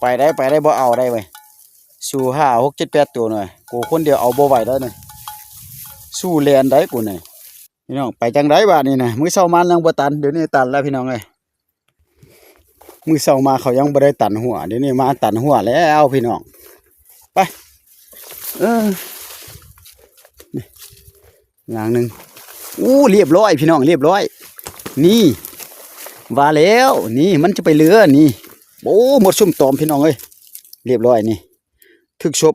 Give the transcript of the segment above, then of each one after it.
ไปได้บ่เอาได้เว้ยสู้5 6 7 8ตัวหน่อยกูคนเดียวเอาบ่ไหวได้หน่อยสู้แลนได้กูหน่อยพี่น้องไปจังได๋บาดนี้นะมื้อเช้ามายังบ่ตันเดี๋ยวนี้ตันแล้วพี่น้องเอ้ยมื้อเช้ามาเขายังบ่ได้ตันหัวเดี๋ยวนี้มาตันหัวแล้วพี่น้องไปอย่างหนึ่งเรียบร้อยพี่น้องเรียบร้อยนี่ว่าแล้วนี่มันจะไปเรือนี่โอ้หมดซุ่มตอมพี่น้องเอ้ยเรียบร้อยนี่ทึกชบ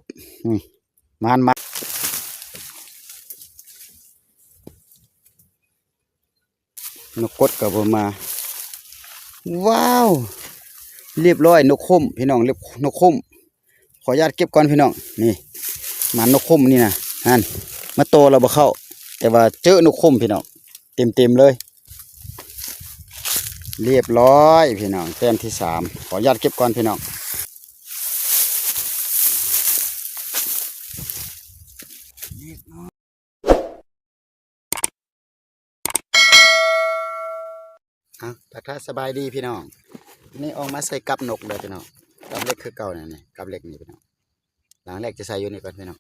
มานกกดกับผมมาว้าวเรียบร้อยนกคมพี่น้องเรียบนกคมขออนุญาตเก็บก่อนพี่น้องนี่มันนกคมนี่นะนั่นมาโตเราบ่เข้าแต่ว่าเจอนกคมพี่น้องเต็มเลยเรียบร้อยพี่น้องแต้มที่3ขออนุญาตเก็บก่อนพี่น้องทักทายสบายดีพี่น้องนี่ออกมาใส่กับนกเลยพี่น้องกับเล็กคือเก่านี่กับเล็กนี่พี่น้องหลังแรกจะใส่อยู่นี่ก่อนพี่น้อง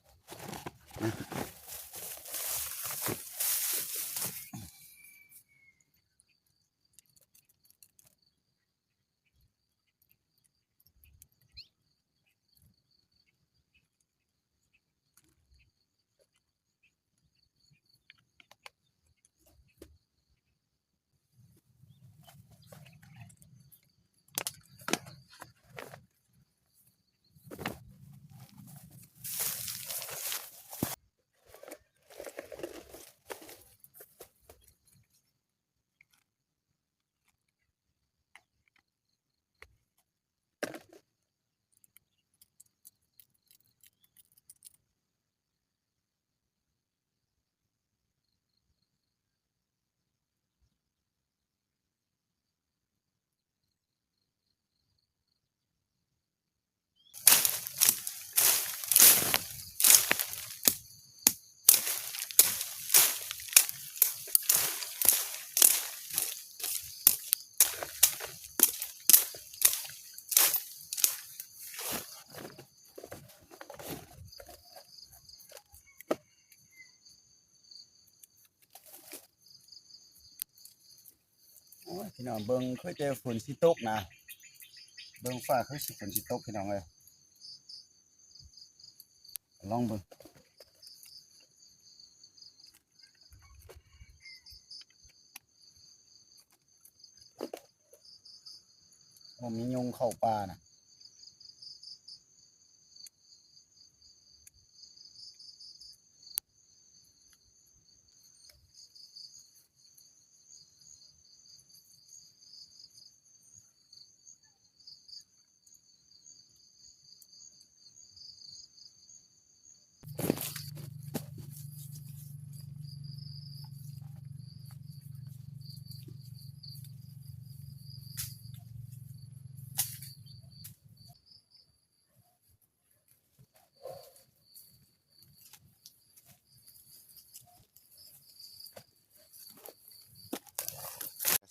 พี่น้องเบิ้งเคยเจอฝนสิตกนะเบิ้งฟ้าคือสิฝนสิตกพี่น้องเลยลองเบิ้งมียุงเข้าป่านะ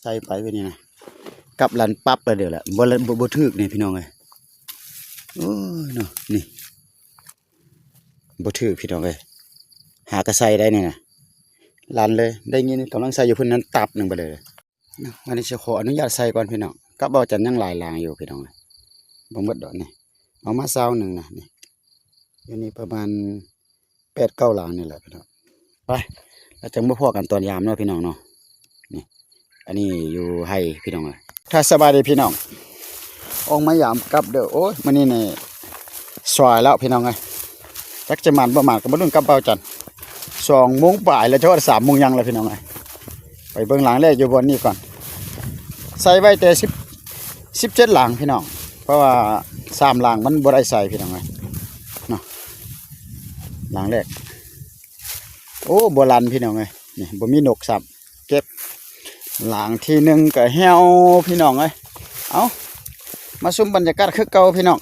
ใส่ไปเป็นนี่นะกับลันปั๊บไปเดี๋ยวแหละบ่ถึกนี่พี่น้องเลยโอ้ยเนาะนี่บ่ถึกพี่น้องเลยหากระใส่ได้นี่นะลันเลยได้ยินกำลังใส่อยู่เพิ่นนั้นตับหนึ่งไปเลยวันนี้จะขออนุญาตใส่ก่อนพี่น้องกับเบาจันยังหลายลางอยู่พี่น้องเลยบ่หมดดอกนี่เอามา1หนึ่งนะนี่อันนี้ประมาณ8 9ลางนี่แหละพี่น้องไปแล้วจังบ่พอกันตอนยามเนาะพี่น้องเนาะนี่อันนี้อยู่ให้พี่น้องเลยถ้าสบายดีพี่น้องออกมายามกับเด้อโอ้ยมื้อนี้นี่สวยแล้วพี่น้องเอ้ยจักจะมันบ่มันก็บ่รุ่นกับเบาจัน2 โมงบ่ายแล้วจะว่า3 โมงยังแล้วพี่น้องเอ้ยไปเบิ่งหลังแรกอยู่บนนี้ก่อนใส่ไว้แต่17หลังพี่น้องเพราะว่า3หลังมันบ่ได้ใส่พี่น้องเอ้ยเนาะหลังแรกโอ้บ่ลันพี่น้องเอ้ยนี่บ่มีนกซ้ำเก็บหลังที่1ก็แฮวพี่น้องเอ้ยเอามาซุ่มบรรยากาศคือเก่าพี่น้อง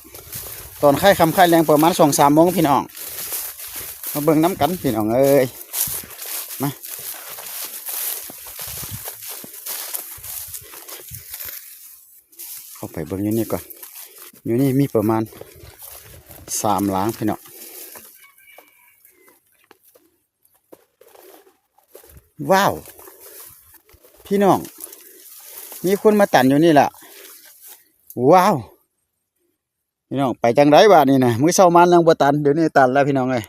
ตอนค่ำค่แรงประมาณ2 3 โมงพี่น้องมาเบิ่งน้ำกันพี่น้องเอ้ยมาเข้าไปเบิ่งอยู่นี่ก่อน อยู่นี่มีประมาณ3 หลังพี่น้องว้าวพี่น้องมีคนมาตันอยู่นี่แหละว้าวพี่น้องไปจังไรบ้านี่นะมื้อเช้ามายังบ่ตันเดี๋ยวนี้ตันแล้วพี่น้องเอ้ย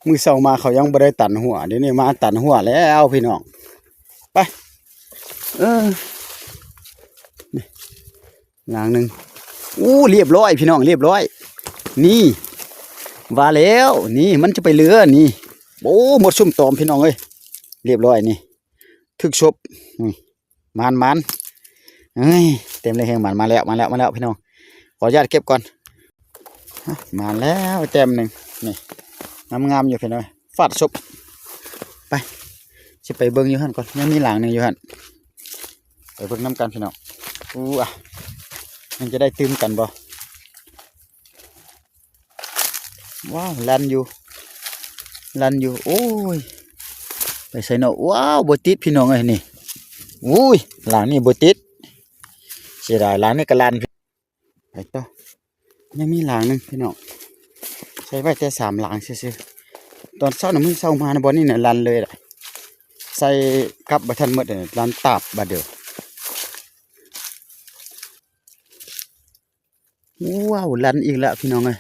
มื้อเช้ามาเขายังบ่ได้ตันหัวเดี๋ยวนี้มาตันหัวแล้วพี่น้องไปนี่อย่างหนึ่งเรียบร้อยพี่น้องเรียบร้อยนี่ว่าแล้วนี่มันจะไปเรือนี่โอ้หมดซุ่มตอมพี่น้องเอ้ยเรียบร้อยนี่ทึกชบมันเอ้ยเต็มเลยแหงมันมาแล้วพี่น้องขออนุญาตเก็บก่อนมาแล้วเต็มหนึ่งนี่งามอยู่พี่น้องฟาดชบไปจะไปเบิ้งอยู่หันก่อนยังมีหลังหนึ่งอยู่หันไปเบิ้งน้ำกันพี่น้องมันจะได้ตื่มกันบ่ว้าวลันอยู่โอ้ยไปใส่เนาะว้าวบติดพี่น้องเอ้ยนี่อุ้ยหลังนี่บติดเสียดายหลังนี่กระลันไปต่อยังมีหลังหนึ่งพี่น้องใช้ไว้แต่3 หลังซื่อๆตอนเช้าหนึ่งมื้อเช้ามาในบ่อนี่เนี่ยลันเลยแหละใส่กับบัทันหมดเลยลันตาบบาดเดียวว้าวลันอีกแล้วพี่น้องเอ้ย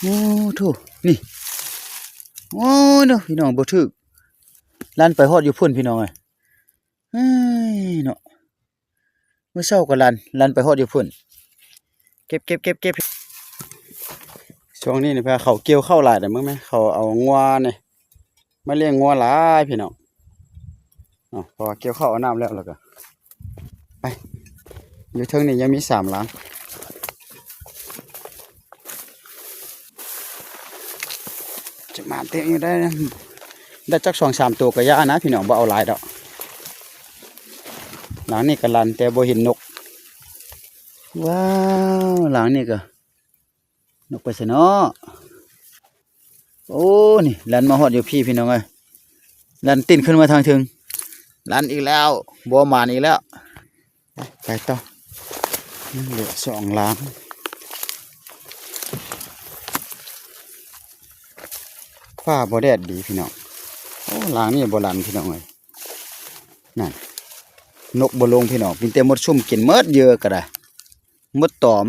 โอ้ถูนี่โอ้เนาะพี่น้องบ่ถึกลันไปฮอดอยู่พุ่นพี่น้องเอ้ยเฮ้ยเนาะเมื่อเช้าก็ลันไปฮอดอยู่พุ่นเก็บช่วงนี้นี่พาเขาเกี่ยวเข้าหลายแต่มึงไหมเขาเอางัวเนี่ยมาเลี้ยงงัวหลายพี่น้องพอเกี่ยวเข้าเอาน้ำแล้วก็ไปอยู่เทิงนี่ยังมี3 หลังจะมาเตะอยู่ได้จัก2-3 ตัวก็ย่านะพี่น้องบ่เอาหลายดอกหลังนี่ก็ลันแต่บ่เห็นนกว้าวหลังนี่ก็นกไปซะเนาะโอ้นี่ลันมาฮอดอยู่พี่น้องเอ้ยลันติ่นขึ้นมาทางถึงลันอีกแล้วบัวหมานอีกแล้วไปต่อเหลือ2 หลังฟ้าบ่แดดดีพี่น้องโอ้หลังนี่บ่ลันพี่น้องเอ้ยนั่นนกบ่ลงพี่น้องมีแต่มดซุ่มกินเมิดเยอะก็ได้มดตอม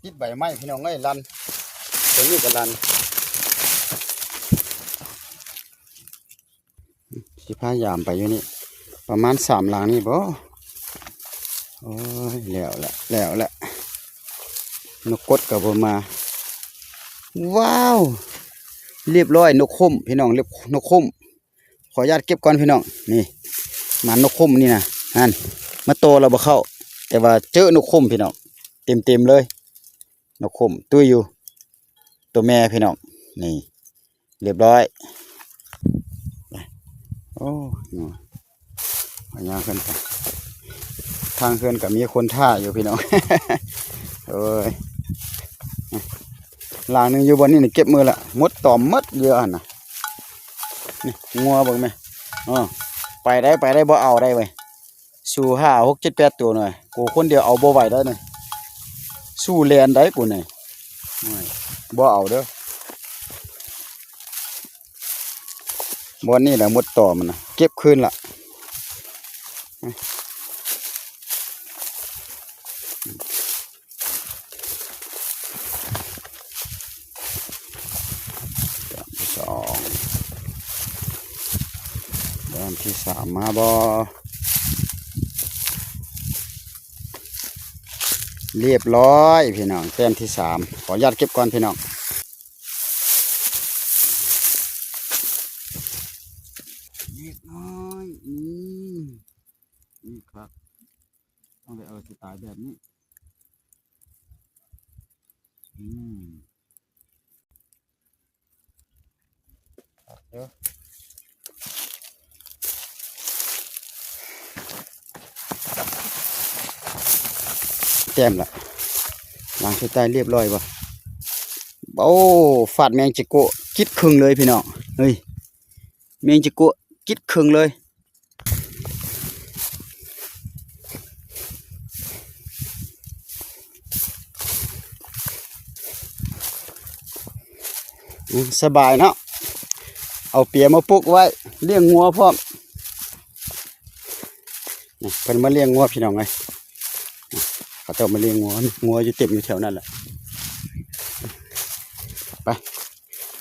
ติดใบไม้พี่น้องเอ้ยลันตัวนี้ก็ลันสิพายามไปอยู่นี่ประมาณ3 หลังนี่บ่โอ้ยแล้วแหละนกกดกับบ่มาว้าวเรียบร้อยนกคุ้มพี่น้องเรียบนกคุ้มขออนุญาตเก็บก่อนพี่น้องนี่มันนกคุ้มนี่นะนั่นมาโตเราบ่เข้าแต่ว่าเจอนกคุ้มพี่น้องเต็มเลยนกคุ้มตัวอยู่ตัวแม่พี่น้องนี่เรียบร้อยโอ้พยายามขึ้นไปทางขึ้นกับมีคนท่าอยู่พี่น้อง โอ้ยหลังหนึ่งอยู่บนนี่นี่เก็บมือละมดตอมมดเยอะนะนี่งัวบ้างไหมไปได้บ่เอาได้เว้ยสู้5 6 7 8 ตัวหน่อยกูคนเดียวเอาบ่ไหวได้หน่อยสู้แลนได้กูหน่อยบ่เอาเด้อบนนี่แหละมดตอมนะเก็บคืนละ2ด้านที่ 3มาบ่เรียบร้อยพี่น้องแต้มที่ 3ขออนุญาตเก็บก่อนพี่น้องเรียบร้อยนี่ครับต้องไปเอาสไตล์แบบนี้เดี๋ยว 3 แต้มละล้างใส่ใต้เรียบร้อยบ่โอ้ฟาดแมงจิโกะกิดครึ่งเลยพี่น้องเฮ้ยแมงจิโกะกิดครึ่งเลยสบายเนาะเอาเปียมาปลูกไว้เลี้ยงงัวพร้อมนี่เพิ่นมาเลี้ยงงัวพี่น้องไงเขาต้องมาเลี้ยงงัวอยู่เต็มอยู่แถวนั้นแหละ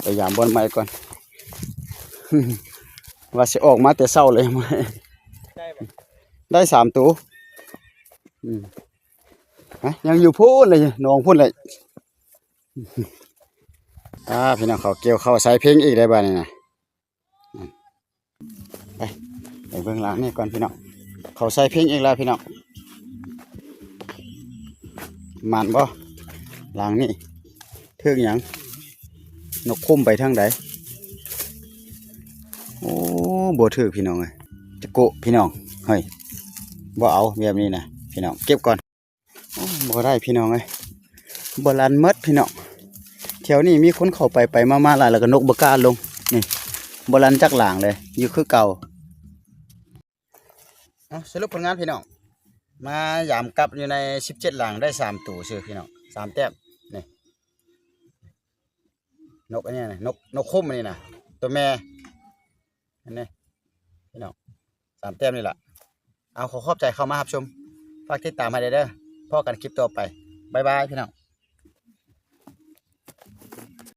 ไปยามบอลใหม่ก่อน ว่าสิออกมาแต่เช้าเลยมาได้3 ตัวยังอยู่พูนเลยน้องพูนเลยพี่น้องเขาเกี่ยวเข้าใส่เพลงอีกได้บ้านี่นะไปเบื้องหลังนี่ก่อนพี่น้องเขาใส่เพลงอีกแล้วพี่น้องมันบ่หลังนี่เทือกหยังนกคุ้มไปทางใดโอ้บ่ถือพี่น้องเลยจะโกะพี่น้องเฮ้ยบ่เอาแบบนี้นะพี่น้องเก็บก่อนบ่ได้พี่น้องเลยบ่ลันมดพี่น้องแถวนี้มีคนเข้าไปมาหลายแล้วก็นกบ่กล้าลงนี่บ่ลันจักหลางเลยอยู่คือเก่าสรุปผลงานพี่น้องมายามกลับอยู่ใน17หลังได้3 ตัวชื่อพี่น้อง3 แต้มนี่นกอันนี้นะนกคุ้มอันนี้นะตัวแม่อันนี้พี่น้อง3 แต้มนี่แหละเอาขอขอบใจเข้ามารับชมฝากติดตามให้เด้อพ่อกันคลิปต่อไปบ๊ายบายพี่น้อง